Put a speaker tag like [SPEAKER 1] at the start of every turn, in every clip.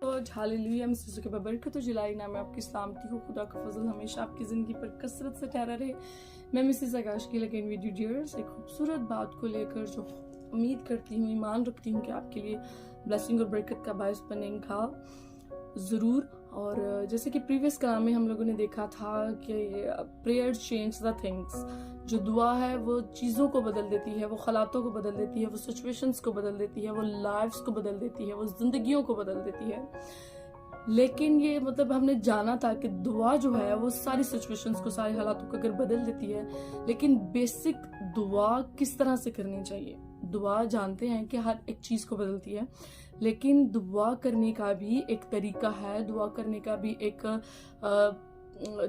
[SPEAKER 1] Hallelujah, मैं Suzuki बरकत जिलाई ना मैं आपकी सलामती हूँ। खुदा का फजल हमेशा आपकी ज़िंदगी पर कसरत से ठहरा रहे। मैं मिसेस आकाश की लेकिन वीडियो डियर्स एक खूबसूरत बात को लेकर जो उम्मीद करती हूँ, ईमान रखती हूँ कि आपके लिए ब्लेसिंग और बरकत का बायस बनेगा ज़रूर। और जैसे कि प्रीवियस कलाम में हम लोगों ने देखा था कि प्रेयर चेंज द थिंग्स। जो दुआ है वो चीज़ों को बदल देती है, वो हालातों को बदल देती है, वो सिचुएशंस को बदल देती है, वो लाइफ्स को बदल देती है, वो जिंदगियों को बदल देती है। लेकिन ये मतलब हमने जाना था कि दुआ जो है वो सारी सिचुएशंस को, सारे हालातों को अगर बदल देती है, लेकिन बेसिक दुआ किस तरह से करनी चाहिए। दुआ जानते हैं कि हर एक चीज को बदलती है, लेकिन दुआ करने का भी एक तरीका है, दुआ करने का भी एक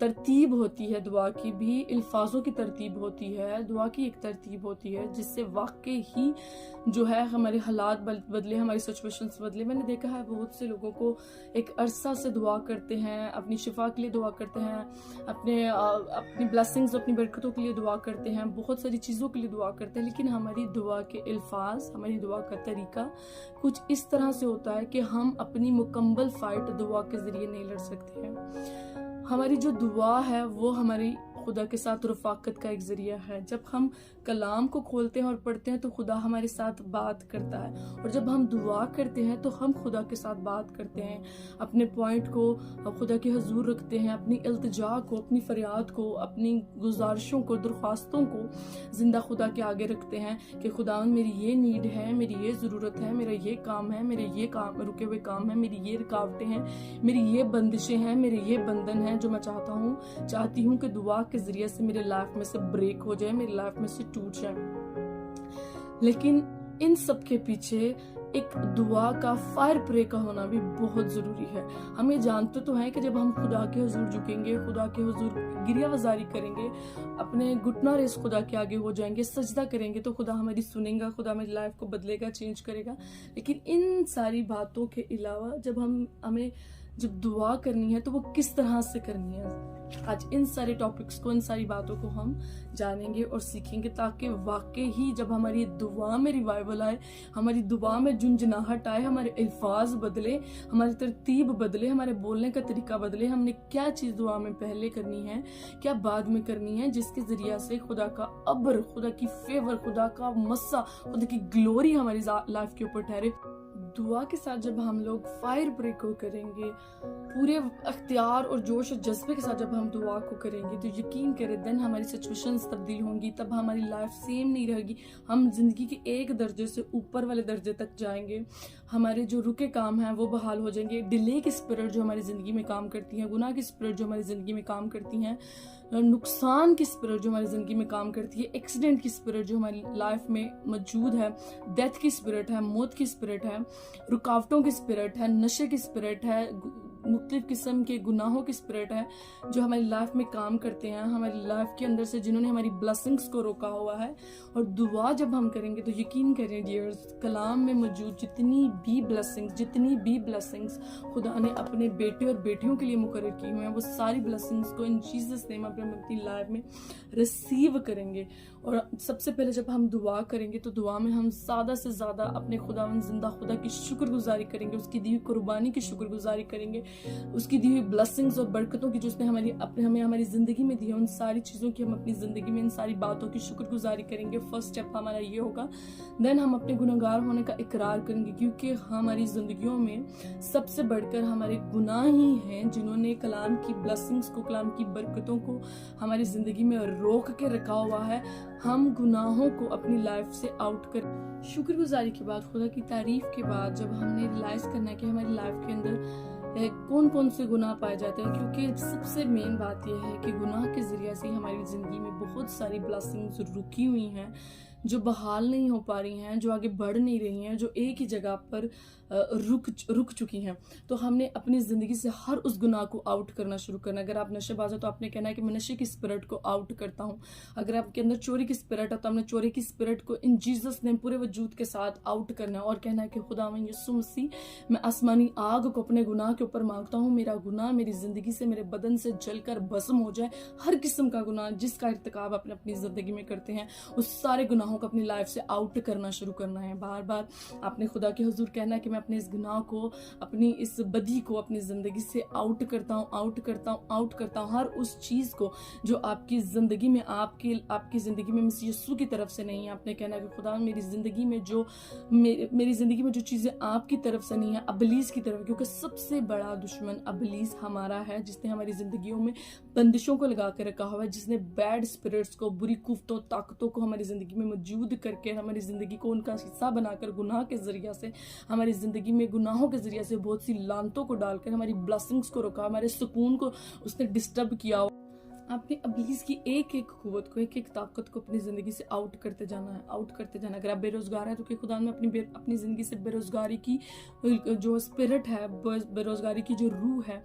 [SPEAKER 1] तरतीब होती है, दुआ की भी अल्फाजों की तरतीब होती है, दुआ की एक तरतीब होती है जिससे वाकई ही जो है हमारे हालात बदले, हमारी सिचुएशंस बदले। मैंने देखा है बहुत से लोगों को एक अरसा से दुआ करते हैं, अपनी शिफा के लिए दुआ करते हैं, अपनी ब्लेसिंग्स, अपनी बरकतों के लिए दुआ करते हैं, बहुत सारी चीज़ों के लिए दुआ करते हैं, लेकिन हमारी दुआ के अल्फाज, हमारी दुआ का तरीका कुछ इस तरह से होता है कि हम अपनी मुकम्मल फाइट दुआ के ज़रिए नहीं लड़ सकते हैं। हमारी जो दुआ है वो हमारी खुदा के साथ रफ़ाकत का एक ज़रिया है। जब हम कलाम को खोलते हैं और पढ़ते हैं तो खुदा हमारे साथ बात करता है, और जब हम दुआ करते हैं तो हम खुदा के साथ बात करते हैं, अपने पॉइंट को खुदा के हजूर रखते हैं, अपनी इल्तिजा को, अपनी फरियाद को, अपनी गुजारिशों को, दरख्वास्तों को जिंदा खुदा के आगे रखते हैं कि खुदा मेरी ये नीड है, मेरी ये ज़रूरत है, मेरा ये काम है, मेरे ये काम रुके हुए काम है, मेरी ये रुकावटें हैं, मेरी ये बंदिशें हैं, मेरे ये बंधन हैं जो मैं चाहती हूँ कि दुआ के जरिए से मेरे लाइफ में से ब्रेक हो जाए, मेरी लाइफ में से टूट जाए। लेकिन इन सब के पीछे एक दुआ का फायर प्रे का होना भी बहुत जरूरी है। हम ये जानते तो हैं कि जब हम खुदा के हुजूर झुकेंगे, खुदा के हुजूर गिरिया वजारी करेंगे, अपने घुटना रेस खुदा के आगे हो जाएंगे, सजदा करेंगे, तो खुदा हमारी सुनेगा, खुदा हमारी लाइफ को बदलेगा, चेंज करेगा। लेकिन इन सारी बातों के अलावा हमें जब दुआ करनी है तो वो किस तरह से करनी है, आज इन सारे टॉपिक्स को, इन सारी बातों को हम जानेंगे और सीखेंगे, ताकि वाकई ही जब हमारी दुआ में रिवाइवल आए, हमारी दुआ में झुंझुनाहट आए, हमारे अल्फाज बदले, हमारी तरतीब बदले, हमारे बोलने का तरीका बदले, हमने क्या चीज़ दुआ में पहले करनी है, क्या बाद में करनी है, जिसके जरिया से खुदा का अब्र, खुदा की फेवर, खुदा का मस्सा, खुदा की ग्लोरी हमारी लाइफ के ऊपर ठहरे। दुआ के साथ जब हम लोग फायर ब्रेक को करेंगे, पूरे अख्तियार और जोश और जज्बे के साथ जब हम दुआ को करेंगे, तो यकीन करें देन हमारी सिचुएशंस तब्दील होंगी, तब हमारी लाइफ सेम नहीं रहेगी, हम जिंदगी के एक दर्जे से ऊपर वाले दर्जे तक जाएंगे, हमारे जो रुके काम हैं वो बहाल हो जाएंगे। डिले की स्पिरिट जो हमारी जिंदगी में काम करती है, गुनाह की स्पिरिट जो हमारी जिंदगी में काम करती हैं, नुकसान की स्पिरिट जो हमारी जिंदगी में काम करती है, एक्सीडेंट की स्पिरिट जो हमारी लाइफ में मौजूद है, डेथ की स्पिरिट है, मौत की स्पिरिट है, रुकावटों की स्पिरिट है, नशे की स्पिरिट है, मुख्तलिफ किस्म के गुनाहों की स्पिरिट है जो हमारी लाइफ में काम करते हैं, हमारी लाइफ के अंदर से जिन्होंने हमारी ब्लेसिंग्स को रोका हुआ है। और दुआ जब हम करेंगे तो यकीन करें डियर्स, कलाम में मौजूद जितनी भी ब्लेसिंग्स खुदा ने अपने बेटे और बेटियों के लिए मुकर्रर की हुई हैं, वो सारी ब्लेसिंग्स को इन जीसस नेम अपनी लाइफ में रिसीव करेंगे। और सबसे पहले जब हम दुआ करेंगे तो दुआ में हम ज़्यादा से ज़्यादा अपने खुदावंद जिंदा खुदा की शुक्रगुजारी करेंगे, उसकी दी हुई कुर्बानी की शुक्रगुजारी करेंगे, उसकी दी हुई ब्लेसिंग्स और बरकतों की जो उसने हमें हमारी जिंदगी में दी है, उन सारी चीज़ों की हम अपनी जिंदगी में इन सारी बातों की शुक्रगुजारी करेंगे। फर्स्ट स्टेप हमारा ये होगा। देन हम अपने गुनहगार होने का इकरार करेंगे, क्योंकि हमारी जिंदगियों में सबसे बढ़कर हमारे गुनाह ही हैं जिन्होंने कलाम की ब्लेसिंग्स को, कलाम की बरकतों को हमारी जिंदगी में रोक के रखा हुआ है। हम गुनाहों को अपनी लाइफ से आउट कर, शुक्रगुजारी के बाद, खुदा की तारीफ के बाद, जब हमने रियलाइज करना है कि हमारी लाइफ के अंदर कौन कौन से गुनाह पाए जाते हैं, क्योंकि सबसे मेन बात यह है कि गुनाह के जरिए से हमारी जिंदगी में बहुत सारी ब्लेसिंग्स रुकी हुई हैं जो बहाल नहीं हो पा रही हैं, जो आगे बढ़ नहीं रही हैं, जो एक ही जगह पर रुक चुकी हैं। तो हमने अपनी ज़िंदगी से हर उस गुनाह को आउट करना शुरू करना। अगर आप नशेबाज हो तो आपने कहना है कि मैं नशे की स्पिरिट को आउट करता हूँ। अगर आपके अंदर चोरी की स्पिरिट है तो हमने चोरी की स्पिरिट को इन जीसस ने पूरे वजूद के साथ आउट करना है और कहना है कि खुदावंद यीशु मसीह, मैं आसमानी आग को अपने गुनाह के ऊपर मांगता हूँ, मेरा गुनाह मेरी ज़िंदगी से, मेरे बदन से जलकर भस्म हो जाए। हर किस्म का गुनाह जिसका इर्तिकाब आप अपनी ज़िंदगी में करते हैं, उस सारे गुनाहों को अपनी लाइफ से आउट करना शुरू करना है। बार बार आपने खुदा के हुजूर कहना है कि मैं अपने इस गुनाह को, अपनी इस बदी को अपनी ज़िंदगी से आउट करता हूँ, आउट करता हूँ, आउट करता हूँ। हर उस चीज़ को जो आपकी ज़िंदगी में आपकी ज़िंदगी में मसीह यीशु की तरफ से नहीं है। आपने कहना है कि खुदा मेरी ज़िंदगी में जो मेरी ज़िंदगी में जो चीज़ें आपकी तरफ से नहीं है, अबलीस की तरफ, क्योंकि सबसे बड़ा दुश्मन अबलीस हमारा है, जिसने हमारी ज़िंदगियों में बंदिशों को लगा कर रखा हुआ है, जिसने बैड स्पिरिट्स को, बुरी कुफ्तों, ताकतों को हमारी ज़िंदगी में मौजूद करके हमारी ज़िंदगी को उनका हिस्सा बनाकर गुनाह के ज़रिए से, हमारी ज़िंदगी में गुनाहों के ज़रिए से बहुत सी लानतों को डालकर हमारी ब्लेसिंग्स को रोका, हमारे सुकून को उसने डिस्टर्ब किया। आपने अबलीस की एक एक कुव्वत को, एक एक ताकत को अपनी ज़िंदगी से आउट करते जाना है, आउट करते जाना है। अगर आप बेरोज़गार हैं तो कि खुदा में अपनी ज़िंदगी से बेरोज़गारी की जो स्पिरिट है, बेरोज़गारी की जो रूह है,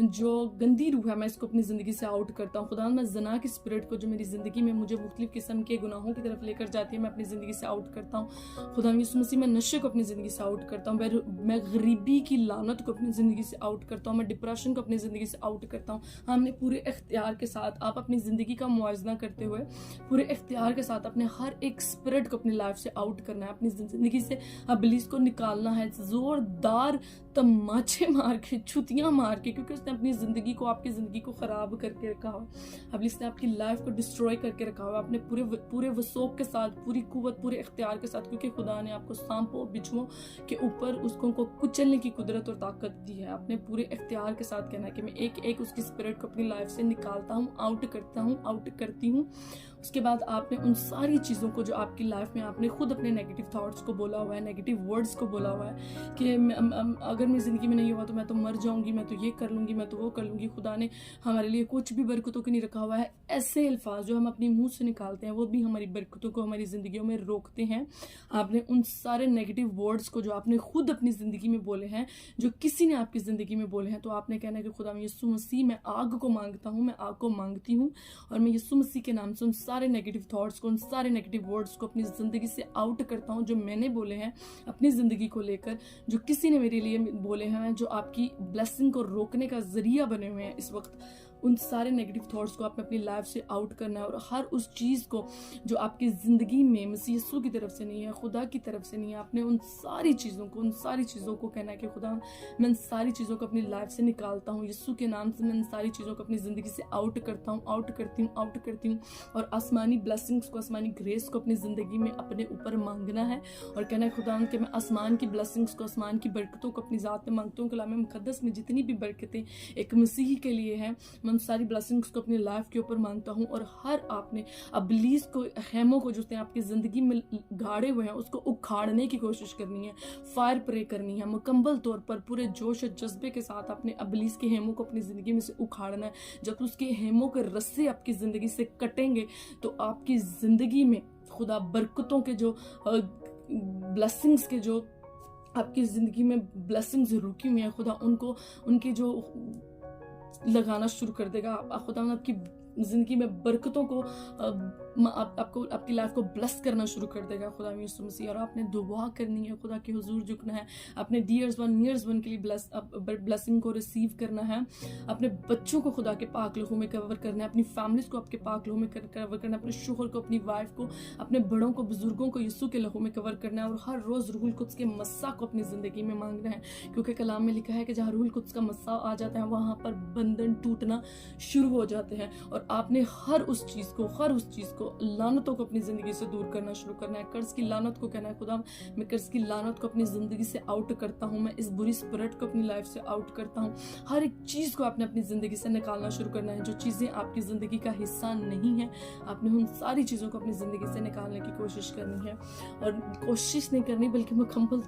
[SPEAKER 1] जो गंदी रूह है, मैं इसको अपनी ज़िंदगी से आउट करता हूँ। खुदा मैं जना की स्पिरिट को जो मेरी ज़िंदगी में मुझे मुख्तलिफ़ किस्म के गुनाहों की तरफ लेकर जाती है, मैं अपनी ज़िंदगी से आउट करता हूँ। खुदा यीशु मसीह, मैं नशे को अपनी ज़िंदगी से आउट करता हूँ, मैं गरीबी की लानत को अपनी ज़िंदगी से आउट करता हूँ, मैं डिप्रेशन को अपनी ज़िंदगी से आउट करता हूँ। हमने पूरे इख्तियार के साथ, आप अपनी ज़िंदगी का मुआवजा करते हुए पूरे इख्तियार के साथ अपने हर एक स्पिरिट को अपनी लाइफ से आउट करना है, अपनी ज़िंदगी से अबलीस को निकालना है, जोरदार तमाचे मार के, छुतियां मार के, क्योंकि उसने अपनी ज़िंदगी को, आपकी ज़िंदगी को ख़राब करके रखा हुआ, अबलीस ने आपकी लाइफ को डिस्ट्रॉय करके रखा हुआ, अपने पूरे वसूक के साथ, पूरी कुव्वत, पूरे इख्तियार के साथ, क्योंकि खुदा ने आपको सांपों, बिच्छुओं के ऊपर उसको कुचलने की कुदरत और ताकत दी है। आपने पूरे इख्तियार के साथ कहना है कि मैं एक एक उसकी स्पिरिट को अपनी लाइफ से निकालता हूँ, आउट करती हूँ। उसके बाद आपने उन सारी चीज़ों को जो आपकी लाइफ में आपने खुद अपने नेगेटिव थॉट्स को बोला हुआ है, नेगेटिव वर्ड्स को बोला हुआ है कि अगर मेरी ज़िंदगी में नहीं हुआ तो मैं तो मर जाऊंगी, मैं तो ये कर लूंगी, मैं तो वो कर लूंगी, खुदा ने हमारे लिए कुछ भी बरकतों को नहीं रखा हुआ है। ऐसे अल्फाज जो हम अपने मुंह से निकालते हैं वो भी हमारी बरकतों को हमारी ज़िंदगियों में रोकते हैं। आपने उन सारे नेगेटिव वर्ड्स को जो आपने खुद अपनी ज़िंदगी में बोले हैं, जो किसी ने आपकी ज़िंदगी में बोले हैं, तो आपने कहना है कि खुदा यीशु मसीह, मैं आग को मांगता हूँ, मैं आग को मांगती हूँ, और मैं यीशु मसीह के नाम से उन सारे नेगेटिव थॉट्स को, उन सारे नेगेटिव वर्ड्स को अपनी ज़िंदगी से आउट करता हूँ, जो मैंने बोले हैं अपनी ज़िंदगी को लेकर, जो किसी ने मेरे लिए बोले हैं, जो आपकी ब्लेसिंग को रोकने का जरिया बने हुए हैं इस वक्त। उन सारे नेगेटिव थॉट्स को आपने अपनी लाइफ से आउट करना है, और हर उस चीज़ को जो आपकी ज़िंदगी में मसीह यीशु की तरफ से नहीं है, खुदा की तरफ से नहीं है, आपने उन सारी चीज़ों को कहना है कि खुदा मैं इन सारी चीज़ों को अपनी लाइफ से निकालता हूँ, यीशु के नाम से मैं इन सारी चीज़ों को अपनी ज़िंदगी से आउट करता हूँ, आउट करती हूँ। और आसमानी ब्लेसिंग्स को, आसमानी ग्रेस को अपनी ज़िंदगी में अपने ऊपर मांगना है, और कहना है खुदा कि मैं आसमान की ब्लेसिंग्स को, आसमान की बरकतों को अपनी ज़ात में मांगता हूँ। कलाम मुकद्दस में जितनी भी बरकतें एक मसीही के लिए हैं, उन सारी ब्लेसिंग्स को अपनी लाइफ के ऊपर मांगता हूँ। और हर आपने अबलीस को, खेमों को जो उसने आपकी ज़िंदगी में गाड़े हुए हैं, उसको उखाड़ने की कोशिश करनी है, फायर प्रे करनी है, मुकम्मल तौर पर पूरे जोश और जज्बे के साथ अपने अबलीस के हेमों को अपनी ज़िंदगी में से उखाड़ना है। जब उसके हेमों के रस्से आपकी ज़िंदगी से कटेंगे तो आपकी ज़िंदगी में खुदा बरकतों के जो ब्लेसिंग्स के जो आपकी ज़िंदगी में ब्लेसिंग्स रुकी हुई हैं, खुदा उनके जो लगाना शुरू कर देगा। खुदा आपकी ज़िंदगी में बरकतों को आपकी लाइफ को ब्लेस करना शुरू कर देगा खुदा यीशु मसीह। और आपने दुआ करनी है, खुदा के हुजूर झुकना है, अपने ईयर्स वन के लिए ब्लेसिंग को रिसीव करना है, अपने बच्चों को खुदा के पाक लहू में कवर करना है, अपनी फैमिलीज को आपके पाक लहू में कवर करना है, अपने शोहर को, अपनी वाइफ को, अपने बड़ों को, बुजुर्गों को यीशु के लहू में कवर करना है। और हर रोज़ रूहुल कुद्स के मस्सा को अपनी ज़िंदगी में मांगना है, क्योंकि कलाम में लिखा है कि जहाँ रूहुल कुद्स का मस्सा आ जाता है वहाँ पर बंधन टूटना शुरू हो जाते हैं। और आपने हर उस चीज़ को, लानतों को अपनी ज़िंदगी से दूर करना शुरू करना है। कर्ज की लानत को कहना है खुदा मैं कर्ज की लानत को अपनी ज़िंदगी से आउट करता हूँ, मैं इस बुरी स्पिरिट को अपनी लाइफ से आउट करता हूँ। हर एक चीज़ को आपने अपनी ज़िंदगी से निकालना शुरू करना है, जो चीज़ें आपकी ज़िंदगी का हिस्सा नहीं है, आपने उन सारी चीज़ों को अपनी ज़िंदगी से निकालने की कोशिश करनी है। और कोशिश नहीं करनी बल्कि मुकम्मल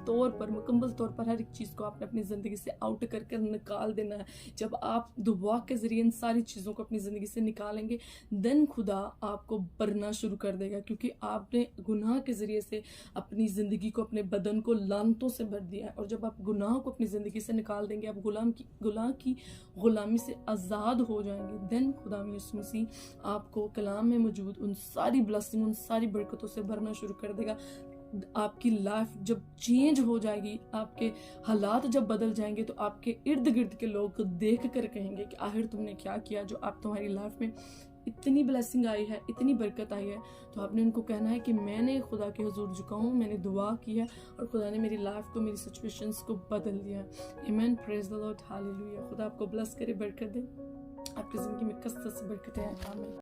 [SPEAKER 1] तौर पर हर एक चीज़ को आपने अपनी ज़िंदगी से आउट करके निकाल देना है। जब आप दुआ के ज़रिए इन सारी चीज़ों को अपनी ज़िंदगी से निकालेंगे, देन खुदा आपको भरना शुरू कर देगा, क्योंकि आपने गुनाह के ज़रिए से अपनी ज़िंदगी को, अपने बदन को लानतों से भर दिया है। और जब आप गुनाह को अपनी ज़िंदगी से निकाल देंगे, आप गुनाह की गुलामी से आज़ाद हो जाएंगे, देन खुदा यीशु मसीह आपको कलाम में मौजूद उन सारी ब्लेसिंग, उन सारी बरकतों से भरना शुरू कर देगा। आपकी लाइफ जब चेंज हो जाएगी, आपके हालात जब बदल जाएंगे, तो आपके इर्द गिर्द के लोग देख कर कहेंगे कि आखिर तुमने क्या किया, जो आप तुम्हारी लाइफ में इतनी ब्लेसिंग आई है, इतनी बरकत आई है, तो आपने उनको कहना है कि मैंने खुदा के हुजूर झुका हूँ, मैंने दुआ की है और खुदा ने मेरी लाइफ को, मेरी सिचुएशंस को बदल दिया है। आमीन, प्रेज द लॉर्ड, हालेलुया। खुदा आपको ब्लेस करे, बरकत दे, आपकी जिंदगी में कसरत से बरकतें हैं। आमीन।